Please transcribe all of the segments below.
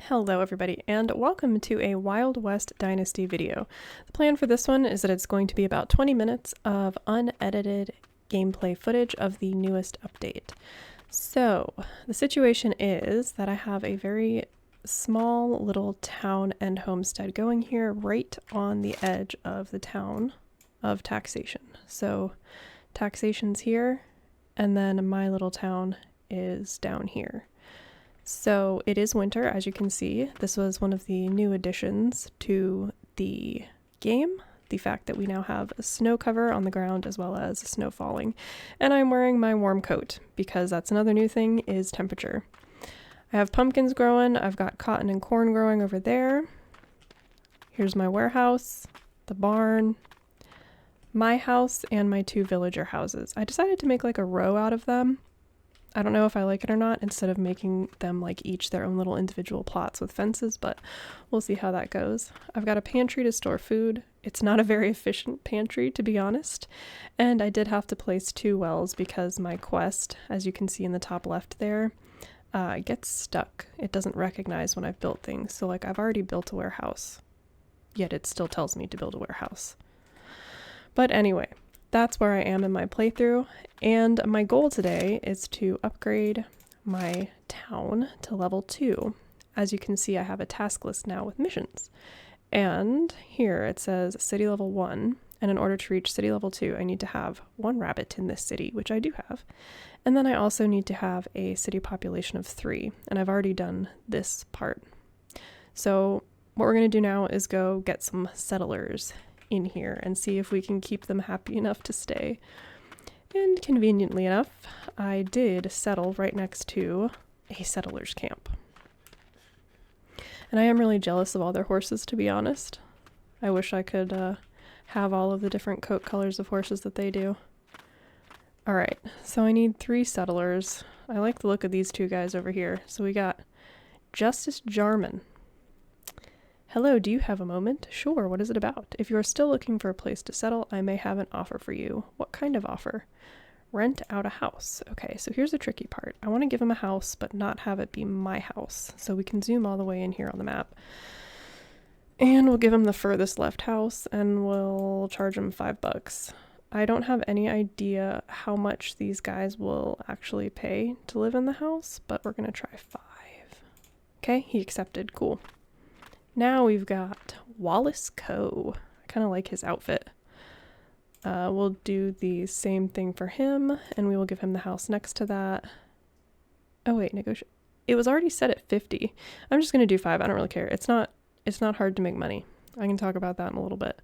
Hello everybody, and welcome to a Wild West Dynasty video. The plan for this one is that it's going to be about 20 minutes of unedited gameplay footage of the newest update. So, the situation is that I have a very small little town and homestead going here right on the edge of the town of taxation. So, taxation's here, and then my little town is down here. So it is winter, as you can see. This was one of the new additions to the game. The fact that we now have a snow cover on the ground as well as snow falling. And I'm wearing my warm coat because that's another new thing is temperature. I have pumpkins growing. I've got cotton and corn growing over there. Here's my warehouse, the barn, my house, and my two villager houses. I decided to make like a row out of them. I don't know if I like it or not, instead of making them like each their own little individual plots with fences, but we'll see how that goes. I've got a pantry to store food. It's not a very efficient pantry, to be honest, and I did have to place two wells because my quest, as you can see in the top left there, gets stuck. It doesn't recognize when I've built things, so like I've already built a warehouse, yet it still tells me to build a warehouse. But anyway, that's where I am in my playthrough, and my goal today is to upgrade my town to level 2. As you can see, I have a task list now with missions, and here it says city level 1, and in order to reach city level 2 I need to have 1 rabbit in this city, which I do have, and then I also need to have a city population of 3, and I've already done this part. So what we're going to do now is go get some settlers in here and see if we can keep them happy enough to stay. And conveniently enough, I did settle right next to a settlers camp. And I am really jealous of all their horses, to be honest. I wish I could have all of the different coat colors of horses that they do. Alright, so I need 3 settlers. I like the look of these 2 guys over here. So we got Justice Jarman. Hello, do you have a moment? Sure, what is it about? If you are still looking for a place to settle, I may have an offer for you. What kind of offer? Rent out a house. Okay, so here's the tricky part. I want to give him a house, but not have it be my house. So we can zoom all the way in here on the map. And we'll give him the furthest left house, and we'll charge him $5. I don't have any idea how much these guys will actually pay to live in the house, but we're going to try 5. Okay, he accepted. Cool. Now we've got Wallace Coe. I kind of like his outfit. We'll do the same thing for him, and we will give him the house next to that. Oh wait, negotiate. It was already set at 50. I'm just going to do 5. I don't really care. It's not hard to make money. I can talk about that in a little bit.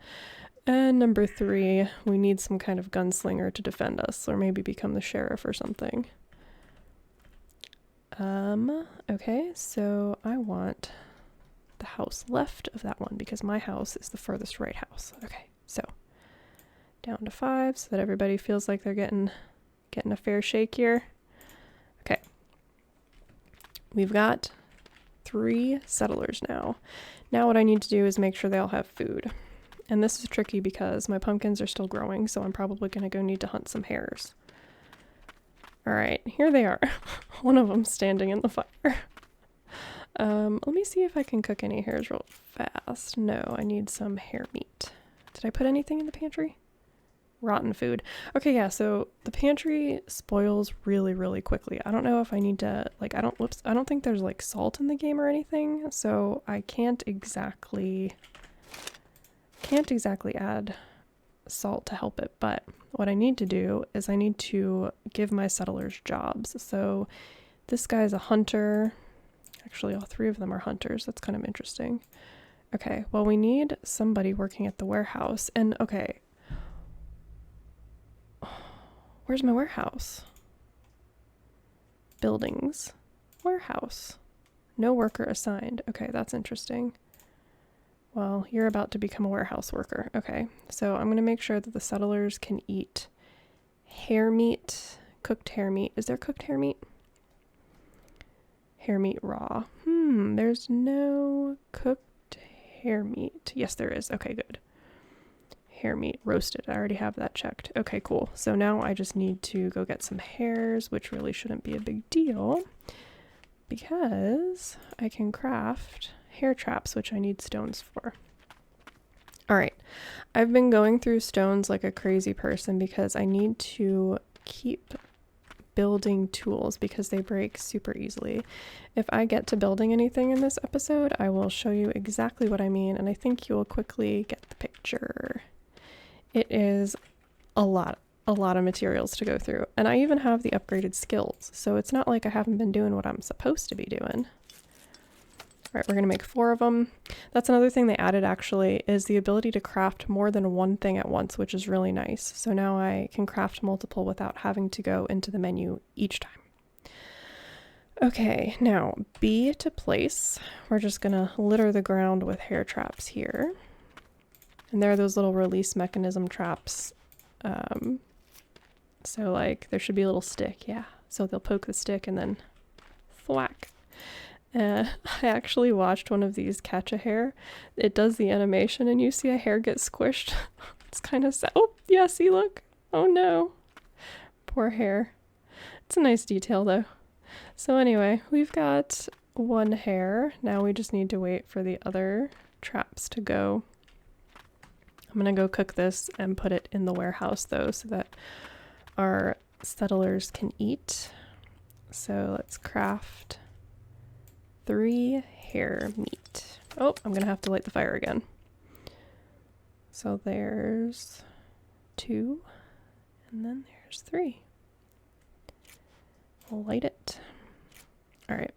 And number 3, we need some kind of gunslinger to defend us, or maybe become the sheriff or something. Okay, so I want the house left of that one because my house is the furthest right house. Okay, so down to 5 so that everybody feels like they're getting a fair shake here. Okay, we've got 3 settlers now. Now what I need to do is make sure they all have food, and this is tricky because my pumpkins are still growing, so I'm probably going to go need to hunt some hares. All right, here they are. One of them standing in the fire. Let me see if I can cook any hares real fast. No, I need some hare meat. Did I put anything in the pantry? Rotten food. Okay, yeah, so the pantry spoils really, really quickly. I don't know if I need to, like, I don't think there's, like, salt in the game or anything, so I can't exactly add salt to help it, but what I need to do is I need to give my settlers jobs. So this guy's a hunter. Actually, all 3 of them are hunters. That's kind of interesting. Okay, well, we need somebody working at the warehouse. And, okay. Where's my warehouse? Buildings. Warehouse. No worker assigned. Okay, that's interesting. Well, you're about to become a warehouse worker. Okay, so I'm going to make sure that the settlers can eat hare meat, cooked hare meat. Is there cooked hare meat? Hare meat raw. There's no cooked hare meat. Yes, there is. Okay, good. Hare meat roasted. I already have that checked. Okay, cool. So now I just need to go get some hares, which really shouldn't be a big deal. because I can craft hair traps, which I need stones for. All right, I've been going through stones like a crazy person because I need to keep building tools because they break super easily. If I get to building anything in this episode, I will show you exactly what I mean, and I think you will quickly get the picture. It is a lot of materials to go through, and I even have the upgraded skills, so it's not like I haven't been doing what I'm supposed to be doing. All right, we're gonna make 4 of them. That's another thing they added actually, is the ability to craft more than one thing at once, which is really nice. So now I can craft multiple without having to go into the menu each time. Okay, now B to place. We're just gonna litter the ground with hair traps here. And there are those little release mechanism traps. So like there should be a little stick, yeah. So they'll poke the stick and then thwack. I actually watched one of these catch a hare. It does the animation and you see a hair get squished. It's kind of sad. Oh, yeah, see, look. Oh no. Poor hare. It's a nice detail though. So anyway, we've got 1 hare. Now we just need to wait for the other traps to go. I'm gonna go cook this and put it in the warehouse though so that our settlers can eat. So let's craft 3 hare meat. Oh, I'm gonna have to light the fire again. So there's 2, and then there's 3. We'll light it. All right,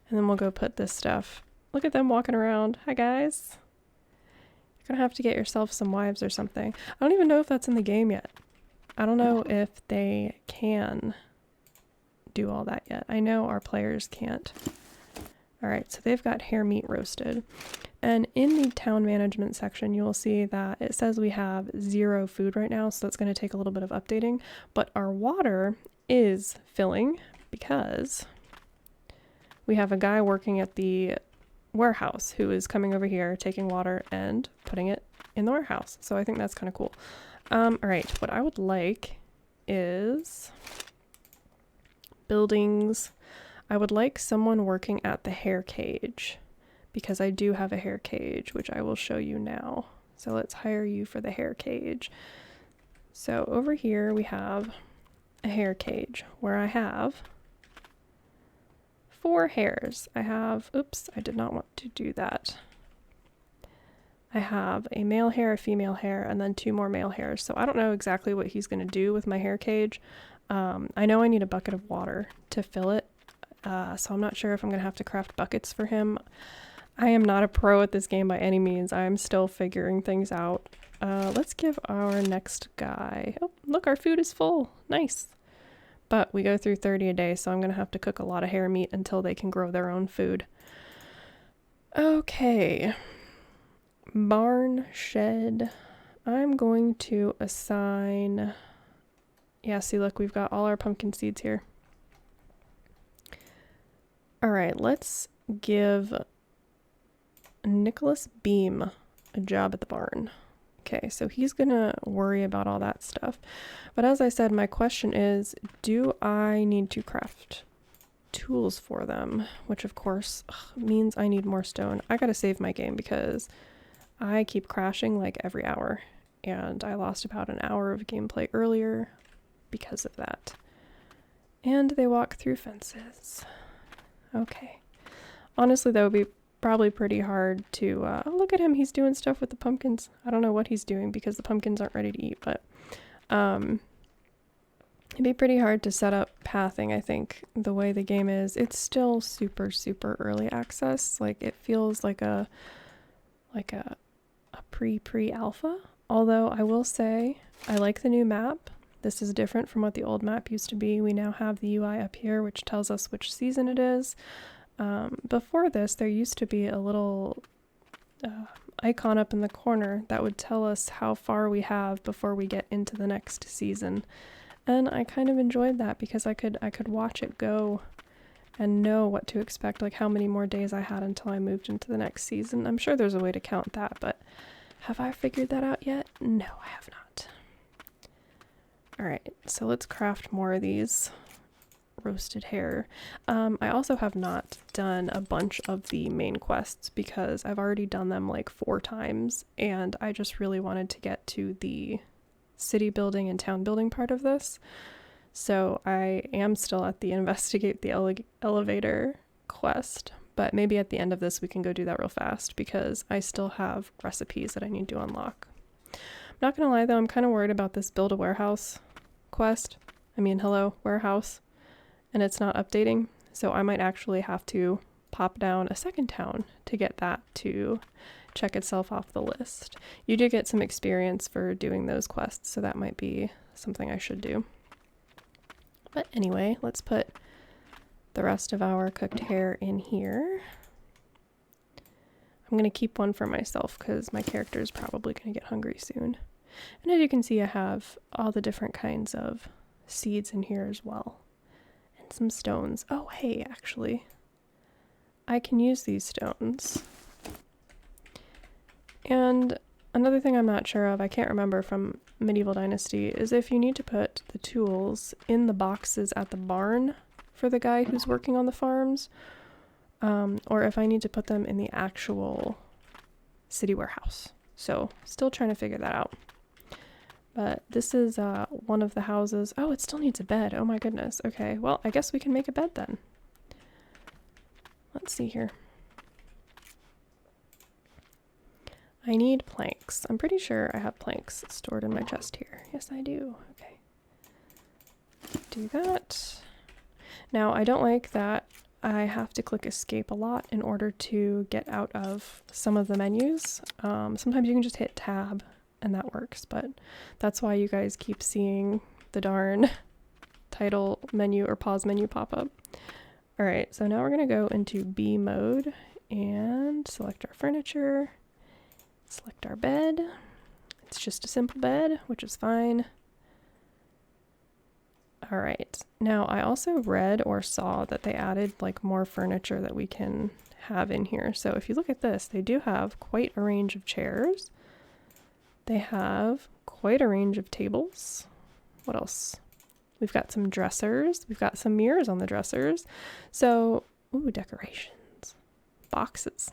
and then we'll go put this stuff. Look at them walking around. Hi guys. You're gonna have to get yourself some wives or something. I don't even know if that's in the game yet. I don't know if they can do all that yet. I know our players can't. All right, so they've got hare meat roasted. And in the town management section, you will see that it says we have 0 food right now, so that's going to take a little bit of updating. But our water is filling because we have a guy working at the warehouse who is coming over here, taking water and putting it in the warehouse. So I think that's kind of cool. All right, what I would like is buildings. I would like someone working at the hare cage because I do have a hare cage, which I will show you now. So let's hire you for the hare cage. So over here we have a hare cage where I have 4 hares. I have, oops, I did not want to do that. I have a male hare, a female hare, and then 2 more male hares. So I don't know exactly what he's going to do with my hare cage. I know I need a bucket of water to fill it. So I'm not sure if I'm going to have to craft buckets for him. I am not a pro at this game by any means. I'm still figuring things out. Let's give our next guy... Oh, look, our food is full. Nice. But we go through 30 a day, so I'm going to have to cook a lot of hare meat until they can grow their own food. Okay. Barn shed. I'm going to assign... Yeah, see, look, we've got all our pumpkin seeds here. All right, let's give Nicholas Beam a job at the barn. Okay, so he's gonna worry about all that stuff. But as I said, my question is, do I need to craft tools for them? Which of course means I need more stone. I gotta save my game because I keep crashing like every hour. And I lost about an hour of gameplay earlier because of that. And they walk through fences. Okay. Honestly, that would be probably pretty hard to, look at him, he's doing stuff with the pumpkins. I don't know what he's doing because the pumpkins aren't ready to eat, but it'd be pretty hard to set up pathing, I think, the way the game is. It's still super, super early access. Like, it feels like a pre-alpha. Although, I will say, I like the new map. This is different from what the old map used to be. We now have the UI up here, which tells us which season it is. Before this, there used to be a little icon up in the corner that would tell us how far we have before we get into the next season. And I kind of enjoyed that because I could watch it go and know what to expect, like how many more days I had until I moved into the next season. I'm sure there's a way to count that, but have I figured that out yet? No, I have not. All right, so let's craft more of these roasted hare. I also have not done a bunch of the main quests because I've already done them like 4 times, and I just really wanted to get to the city building and town building part of this. So I am still at the investigate the elevator quest, but maybe at the end of this we can go do that real fast because I still have recipes that I need to unlock. I'm not gonna lie though, I'm kind of worried about this build a warehouse quest. Hello, warehouse, and it's not updating, so I might actually have to pop down a second town to get that to check itself off the list. You do get some experience for doing those quests, so that might be something I should do. But anyway, let's put the rest of our cooked hare in here. I'm going to keep one for myself because my character is probably going to get hungry soon. And as you can see, I have all the different kinds of seeds in here as well. And some stones. Oh, hey, actually, I can use these stones. And another thing I'm not sure of, I can't remember from Medieval Dynasty, is if you need to put the tools in the boxes at the barn for the guy who's working on the farms, or if I need to put them in the actual city warehouse. So still trying to figure that out. But this is one of the houses. Oh, it still needs a bed. Oh my goodness. Okay, well, I guess we can make a bed then. Let's see here. I need planks. I'm pretty sure I have planks stored in my chest here. Yes, I do. Okay. Do that. Now, I don't like that I have to click escape a lot in order to get out of some of the menus. Sometimes you can just hit tab and that works, but that's why you guys keep seeing the darn title menu or pause menu pop up. All right, so now we're gonna go into B mode and select our furniture, select our bed. It's just a simple bed, which is fine. All right, now I also read or saw that they added like more furniture that we can have in here. So if you look at this, they do have quite a range of chairs. They have quite a range of tables. What else? We've got some dressers. We've got some mirrors on the dressers. So, ooh, decorations. Boxes.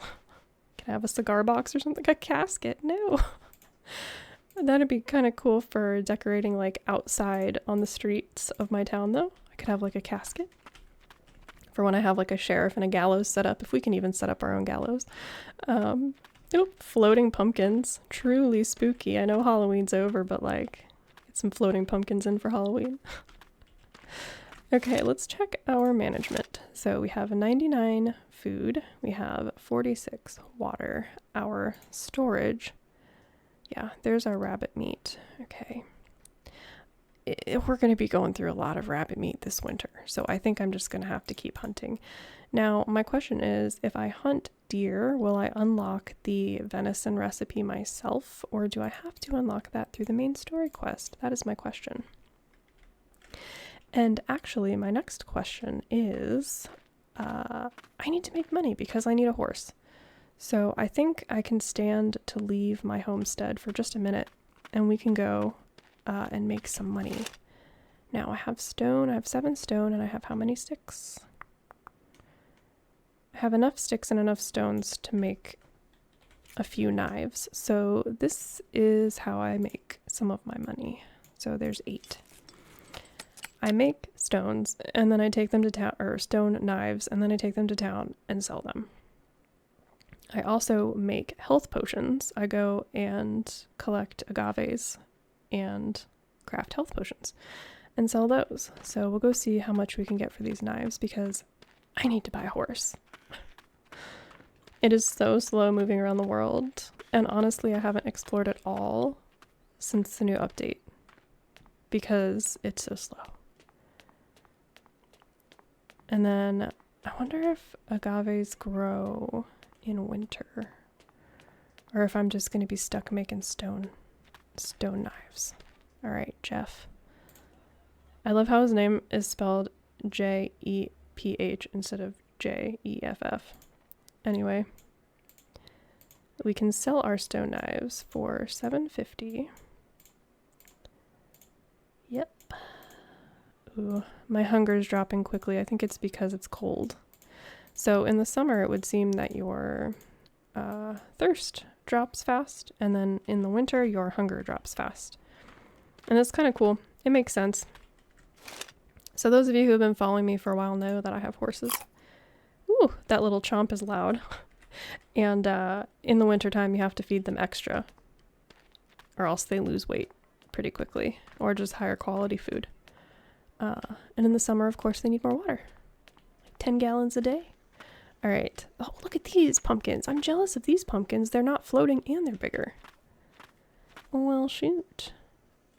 Can I have a cigar box or something? A casket? No. That'd be kind of cool for decorating like outside on the streets of my town though. I could have like a casket for when I have like a sheriff and a gallows set up, if we can even set up our own gallows. Floating pumpkins. Truly spooky. I know Halloween's over, but like, get some floating pumpkins in for Halloween. Okay, let's check our management. So we have 99 food. We have 46 water. Our storage. Yeah, there's our rabbit meat. Okay. We're going to be going through a lot of rabbit meat this winter, so I think I'm just going to have to keep hunting. Now, my question is, if I hunt deer, will I unlock the venison recipe myself, or do I have to unlock that through the main story quest? That is my question. And actually, my next question is, I need to make money because I need a horse. So I think I can stand to leave my homestead for just a minute, and we can go and make some money. Now I have stone, I have 7 stone, and I have how many sticks? I have enough sticks and enough stones to make a few knives. So this is how I make some of my money. So there's 8. I make stones, and then I take them to town, or stone knives, and then I take them to town and sell them. I also make health potions. I go and collect agaves and craft health potions and sell those. So we'll go see how much we can get for these knives because I need to buy a horse. It is so slow moving around the world, and honestly I haven't explored it all since the new update because it's so slow. And then I wonder if agaves grow in winter, or if I'm just going to be stuck making stone knives. All right, Jeff. I love how his name is spelled J-E-P-H instead of J-E-F-F. Anyway, we can sell our stone knives for $7.50. Yep. Ooh, my hunger is dropping quickly. I think it's because it's cold. So in the summer, it would seem that your thirst drops fast, and then in the winter, your hunger drops fast. And it's kind of cool. It makes sense. So those of you who have been following me for a while know that I have horses. Ooh, that little chomp is loud. And in the wintertime, you have to feed them extra, or else they lose weight pretty quickly, or just higher quality food. And in the summer, of course, they need more water. Like 10 gallons a day. All right. Oh, look at these pumpkins. I'm jealous of these pumpkins. They're not floating and they're bigger. Well, shoot.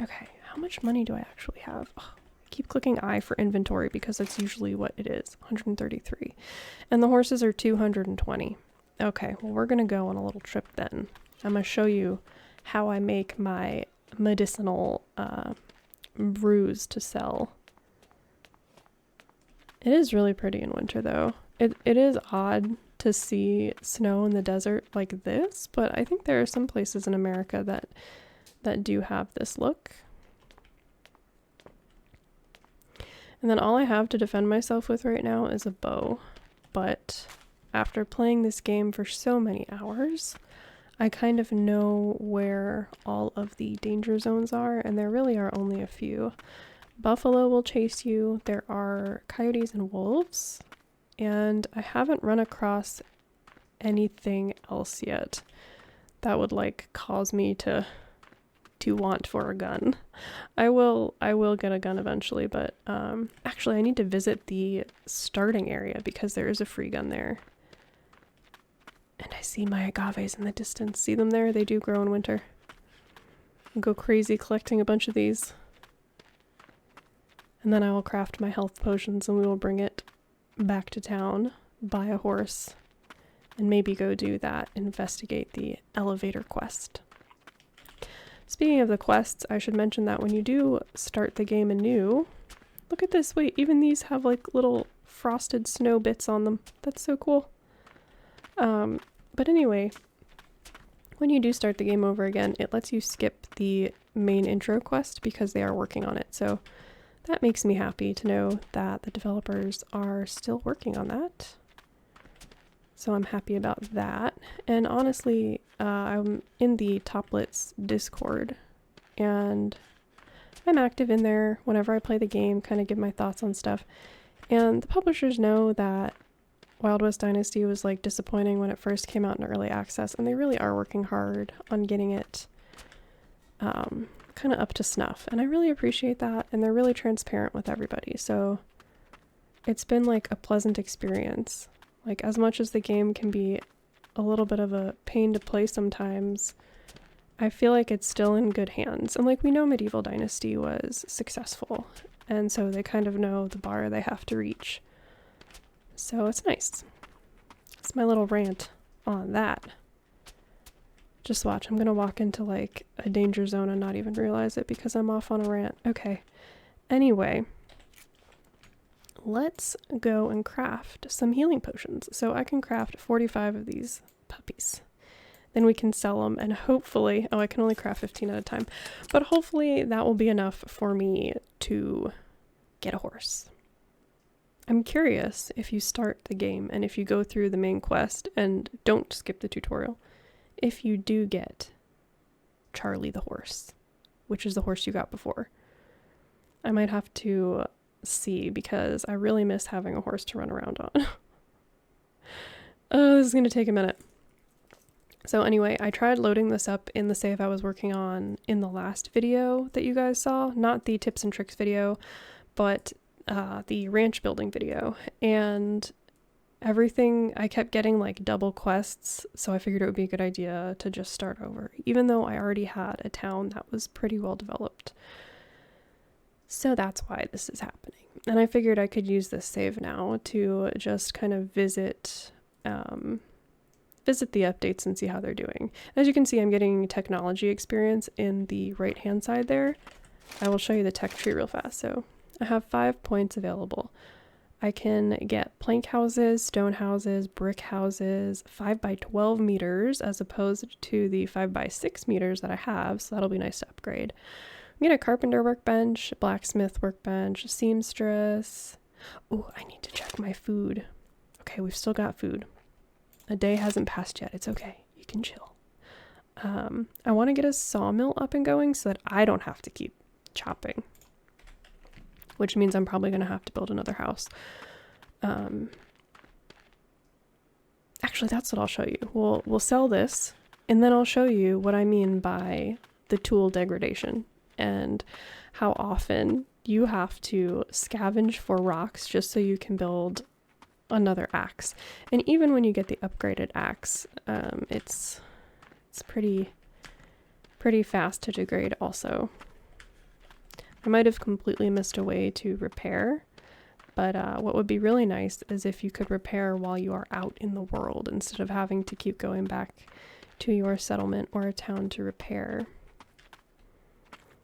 Okay, how much money do I actually have? Oh, I keep clicking I for inventory because that's usually what it is. 133. And the horses are 220. Okay, well, we're going to go on a little trip then. I'm going to show you how I make my medicinal brews to sell. It is really pretty in winter, though. It is odd to see snow in the desert like this, but I think there are some places in America that do have this look. And then all I have to defend myself with right now is a bow. But after playing this game for so many hours, I kind of know where all of the danger zones are, and there really are only a few. Buffalo will chase you. There are coyotes and wolves. And I haven't run across anything else yet that would like cause me to want for a gun. I will get a gun eventually, but actually I need to visit the starting area because there is a free gun there. And I see my agaves in the distance. See them there? They do grow in winter. I'll go crazy collecting a bunch of these. And then I will craft my health potions and we will bring it back to town, buy a horse, and maybe go do that, investigate the elevator quest. Speaking of the quests, I should mention that when you do start the game anew, look at this, wait, even these have like little frosted snow bits on them. That's so cool. But anyway, when you do start the game over again, it lets you skip the main intro quest because they are working on it. So that makes me happy to know that the developers are still working on that. So I'm happy about that. And honestly, I'm in the Toplets Discord, and I'm active in there whenever I play the game, kind of give my thoughts on stuff. And the publishers know that Wild West Dynasty was like disappointing when it first came out in early access, and they really are working hard on getting it kind of up to snuff, and I really appreciate that, and they're really transparent with everybody, so it's been like a pleasant experience. Like, as much as the game can be a little bit of a pain to play sometimes, I feel like it's still in good hands. And like, we know Medieval Dynasty was successful, and so they kind of know the bar they have to reach. So it's nice. It's my little rant on that. Just watch, I'm gonna walk into like a danger zone and not even realize it because I'm off on a rant. Okay. Anyway, let's go and craft some healing potions. So I can craft 45 of these puppies. Then we can sell them, and hopefully, oh, I can only craft 15 at a time, but hopefully that will be enough for me to get a horse. I'm curious if you start the game and if you go through the main quest and don't skip the tutorial, if you do get Charlie the horse, which is the horse you got before. I might have to see because I really miss having a horse to run around on. Oh, this is going to take a minute. So anyway, I tried loading this up in the save I was working on in the last video that you guys saw, not the tips and tricks video, but the ranch building video, and everything, I kept getting like double quests, so I figured it would be a good idea to just start over, even though I already had a town that was pretty well developed. So that's why this is happening. And I figured I could use this save now to just kind of visit the updates and see how they're doing. As you can see, I'm getting technology experience in the right hand side there. I will show you the tech tree real fast. So I have 5 points available. I can get plank houses, stone houses, brick houses, 5 by 12 meters as opposed to the 5 by 6 meters that I have, so that'll be nice to upgrade. get a carpenter workbench, blacksmith workbench, seamstress. Oh, I need to check my food. Okay, we've still got food. A day hasn't passed yet. It's okay. You can chill. I want to get a sawmill up and going so that I don't have to keep chopping, which means I'm probably going to have to build another house. Actually, that's what I'll show you. We'll sell this, and then I'll show you what I mean by the tool degradation and how often you have to scavenge for rocks just so you can build another axe. And even when you get the upgraded axe, it's pretty fast to degrade also. I might have completely missed a way to repair, but what would be really nice is if you could repair while you are out in the world instead of having to keep going back to your settlement or a town to repair.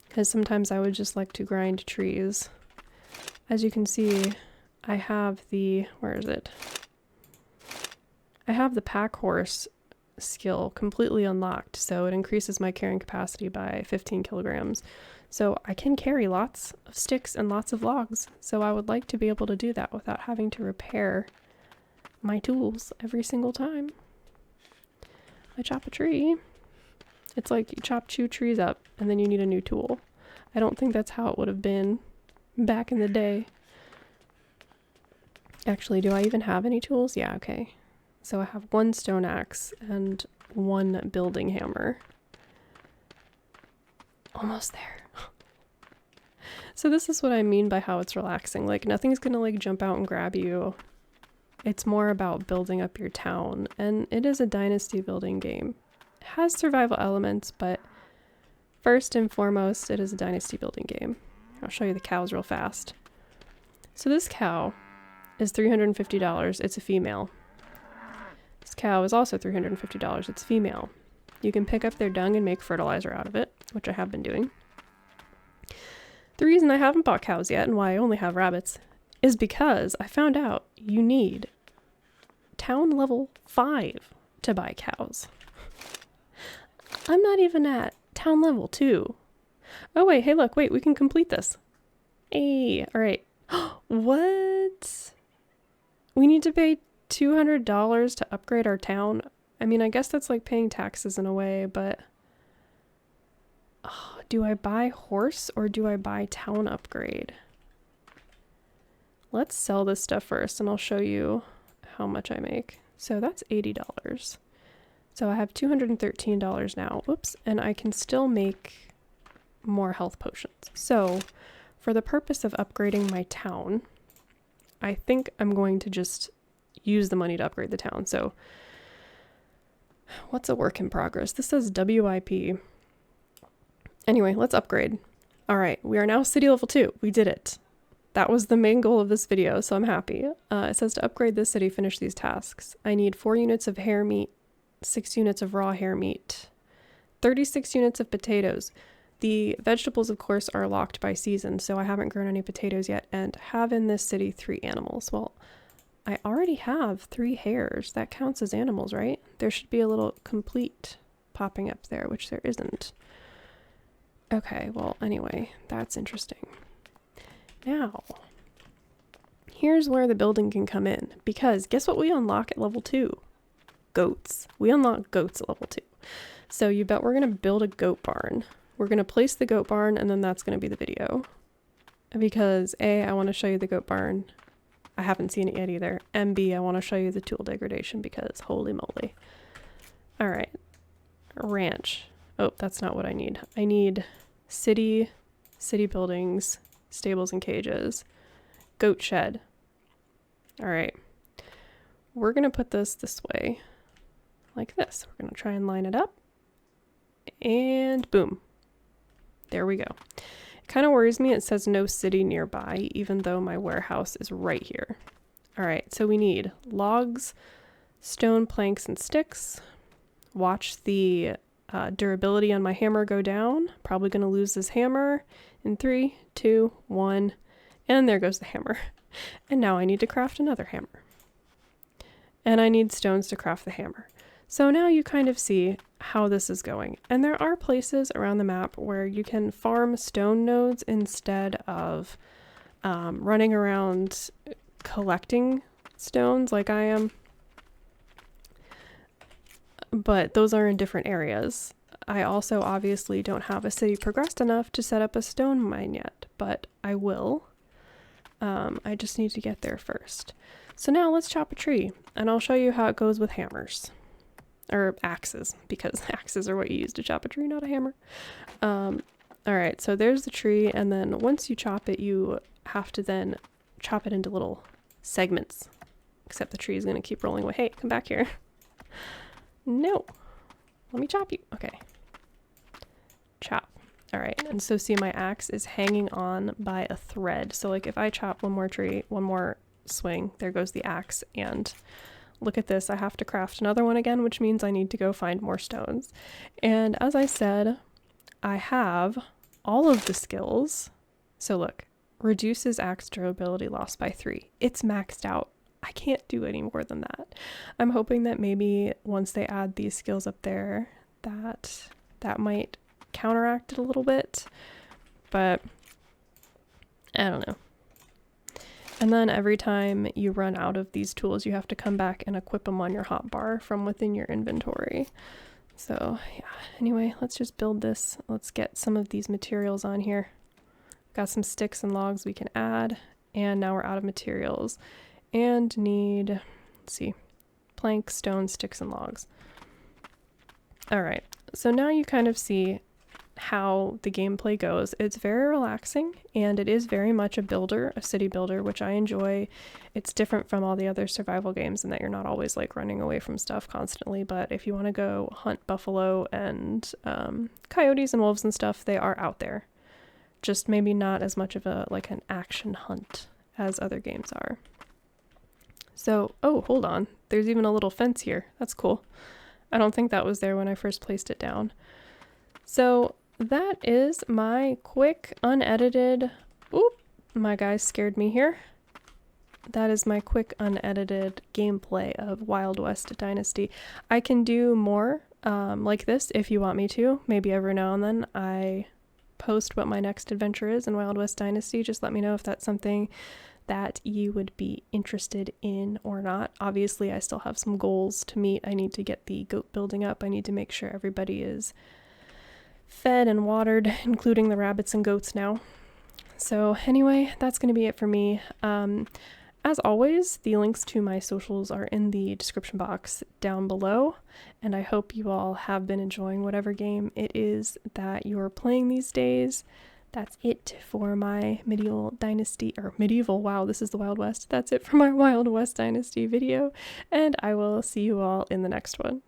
Because sometimes I would just like to grind trees. As you can see, I have the, where is it? I have the pack horse skill completely unlocked, so it increases my carrying capacity by 15 kilograms. So I can carry lots of sticks and lots of logs. So I would like to be able to do that without having to repair my tools every single time I chop a tree. It's like you chop 2 trees up and then you need a new tool. I don't think that's how it would have been back in the day. Actually, do I even have any tools? Yeah, okay. So I have 1 stone axe and 1 building hammer. Almost there. So this is what I mean by how it's relaxing. Like, nothing's gonna like jump out and grab you. It's more about building up your town, and it is a dynasty building game. It has survival elements, but first and foremost, it is a dynasty building game. I'll show you the cows real fast. So this cow is $350. It's a female. This cow is also $350. It's female. You can pick up their dung and make fertilizer out of it, which I have been doing. The reason I haven't bought cows yet and why I only have rabbits is because I found out you need town level 5 to buy cows. I'm not even at town level 2. Oh wait, hey look, wait, we can complete this. Hey, all right. What? We need to pay $200 to upgrade our town? I mean, I guess that's like paying taxes in a way, but do I buy horse or do I buy town upgrade? Let's sell this stuff first and I'll show you how much I make. So that's $80. So I have $213 now. Oops, and I can still make more health potions. So for the purpose of upgrading my town, I think I'm going to just use the money to upgrade the town. So what's a work in progress? This says WIP. Anyway, let's upgrade. All right, we are now city level 2. We did it. That was the main goal of this video, so I'm happy. It says to upgrade this city, finish these tasks. I need 4 units of hare meat, 6 units of raw hare meat, 36 units of potatoes. The vegetables, of course, are locked by season, so I haven't grown any potatoes yet, and have in this city 3 animals. Well, I already have 3 hares. That counts as animals, right? There should be a little complete popping up there, which there isn't. Okay, well, anyway, that's interesting. Now, here's where the building can come in, because guess what we unlock at level 2? Goats. We unlock goats at level 2. So you bet we're going to build a goat barn. We're going to place the goat barn, and then that's going to be the video. Because A, I want to show you the goat barn. I haven't seen it yet either. And B, I want to show you the tool degradation, because holy moly. All right. Ranch. Oh, that's not what I need. I need city buildings, stables and cages, goat shed. All right. We're going to put this way, like this. We're going to try and line it up. And boom. There we go. It kind of worries me. It says no city nearby, even though my warehouse is right here. All right. So we need logs, stone planks, and sticks. Watch the durability on my hammer go down. Probably going to lose this hammer in 3, 2, 1, and there goes the hammer. And now I need to craft another hammer. And I need stones to craft the hammer. So now you kind of see how this is going. And there are places around the map where you can farm stone nodes instead of running around collecting stones like I am. But those are in different areas. I also obviously don't have a city progressed enough to set up a stone mine yet, but I will. I just need to get there first. So now let's chop a tree, and I'll show you how it goes with hammers. Or axes, because axes are what you use to chop a tree, not a hammer. Alright, so there's the tree, and then once you chop it, you have to then chop it into little segments. Except the tree is going to keep rolling away. Hey, come back here. No. Let me chop you. Okay. Chop. Alright, and so see my axe is hanging on by a thread. So like if I chop one more tree, one more swing, there goes the axe, and look at this, I have to craft another one again, which means I need to go find more stones. And as I said, I have all of the skills. So look, reduces axe durability loss by 3. It's maxed out. I can't do any more than that. I'm hoping that maybe once they add these skills up there, that might counteract it a little bit, but I don't know. And then every time you run out of these tools, you have to come back and equip them on your hotbar from within your inventory. So yeah, anyway, let's just build this. Let's get some of these materials on here. Got some sticks and logs we can add, and now we're out of materials and need, let's see, plank, stone, sticks, and logs. All right, so now you kind of see how the gameplay goes. It's very relaxing, and it is very much a builder, a city builder, which I enjoy. It's different from all the other survival games in that you're not always like running away from stuff constantly, but if you want to go hunt buffalo and coyotes and wolves and stuff, they are out there. Just maybe not as much of a like an action hunt as other games are. So, oh, hold on. There's even a little fence here. That's cool. I don't think that was there when I first placed it down. So that is my quick unedited, oop, my guy scared me here. That is my quick unedited gameplay of Wild West Dynasty. I can do more like this if you want me to. Maybe every now and then I post what my next adventure is in Wild West Dynasty. Just let me know if that's something that you would be interested in or not. Obviously, I still have some goals to meet. I need to get the goat building up. I need to make sure everybody is fed and watered, including the rabbits and goats now. So anyway, that's going to be it for me. As always, the links to my socials are in the description box down below, and I hope you all have been enjoying whatever game it is that you're playing these days. That's it for my wow, this is the Wild West. That's it for my Wild West Dynasty video, and I will see you all in the next one.